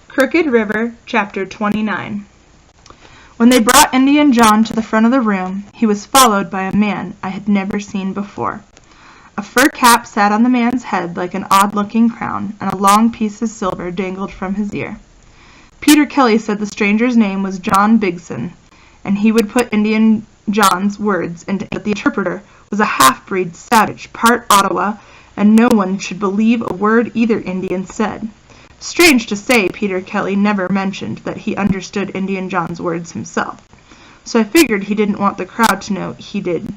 Crooked River, Chapter 29. When they brought Indian John to the front of the room, he was followed by a man I had never seen before. A fur cap sat on the man's head like an odd-looking crown, and a long piece of silver dangled from his ear. Peter Kelly said the stranger's name was John Bigson, and he would put Indian John's words into that the interpreter was a half-breed savage, part Ottawa, and no one should believe a word either Indian said. Strange to say, Peter Kelly never mentioned that he understood Indian John's words himself, so I figured he didn't want the crowd to know he did.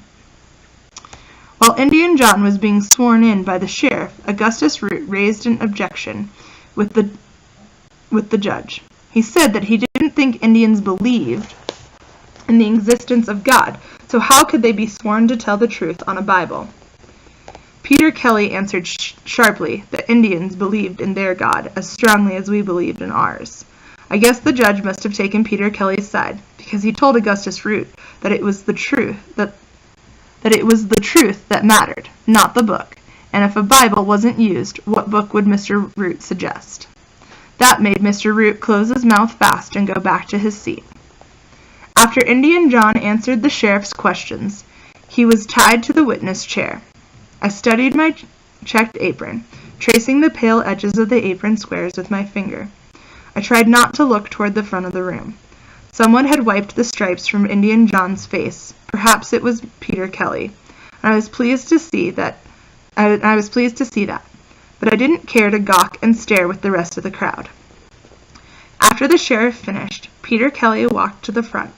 While Indian John was being sworn in by the sheriff, Augustus Root raised an objection with the judge. He said that he didn't think Indians believed in the existence of God, so how could they be sworn to tell the truth on a Bible? Peter Kelly answered sharply that Indians believed in their God as strongly as we believed in ours. I guess the judge must have taken Peter Kelly's side, because he told Augustus Root that it was the truth that mattered, not the book, and if a Bible wasn't used, what book would Mr. Root suggest? That made Mr. Root close his mouth fast and go back to his seat. After Indian John answered the sheriff's questions, he was tied to the witness chair. I studied my checked apron, tracing the pale edges of the apron squares with my finger. I tried not to look toward the front of the room. Someone had wiped the stripes from Indian John's face. Perhaps it was Peter Kelly, and I was pleased to see that. But I didn't care to gawk and stare with the rest of the crowd. After the sheriff finished, Peter Kelly walked to the front.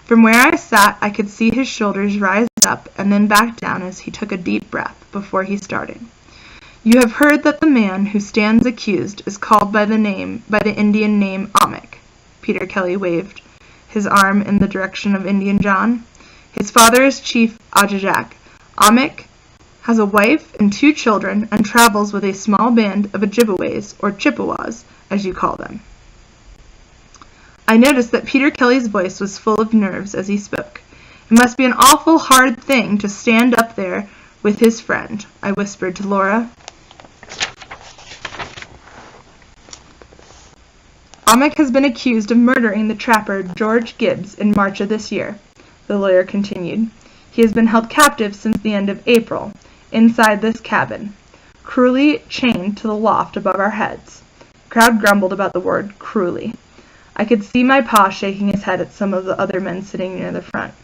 From where I sat, I could see his shoulders rise up and then back down as he took a deep breath before he started. You have heard that the man who stands accused is called by the Indian name Ahmek. Peter Kelly waved his arm in the direction of Indian John. His father is Chief Ajajak. Ahmek has a wife and 2 children and travels with a small band of Ojibways, or Chippewas, as you call them. I noticed that Peter Kelly's voice was full of nerves as he spoke. It must be an awful hard thing to stand up there with his friend, I whispered to Laura. Ahmek has been accused of murdering the trapper George Gibbs in March of this year, the lawyer continued. He has been held captive since the end of April, inside this cabin, cruelly chained to the loft above our heads. The crowd grumbled about the word cruelly. I could see my pa shaking his head at some of the other men sitting near the front.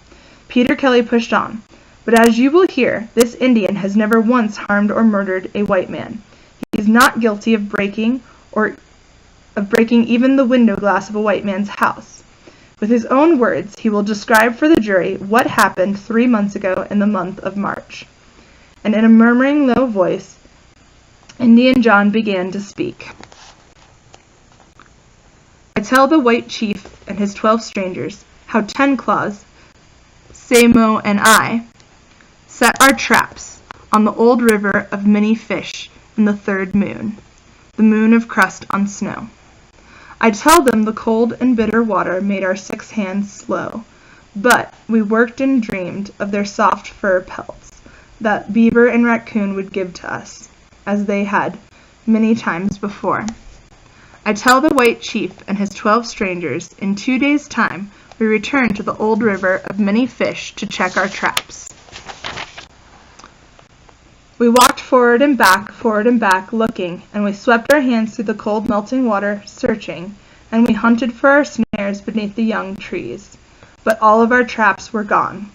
Peter Kelly pushed on. But as you will hear, this Indian has never once harmed or murdered a white man. He is not guilty of breaking even the window glass of a white man's house. With his own words, he will describe for the jury what happened 3 months ago in the month of March. And in a murmuring low voice, Indian John began to speak. I tell the white chief and his 12 strangers how 10 Claws, Samo, and I set our traps on the old river of many fish in the 3rd moon, the moon of crust on snow. I tell them the cold and bitter water made our 6 hands slow, but we worked and dreamed of their soft fur pelts that beaver and raccoon would give to us, as they had many times before. I tell the white chief and his 12 strangers in 2 days' time we return to the old river of many fish to check our traps. We walked forward and back, looking, and we swept our hands through the cold melting water, searching, and we hunted for our snares beneath the young trees. But all of our traps were gone.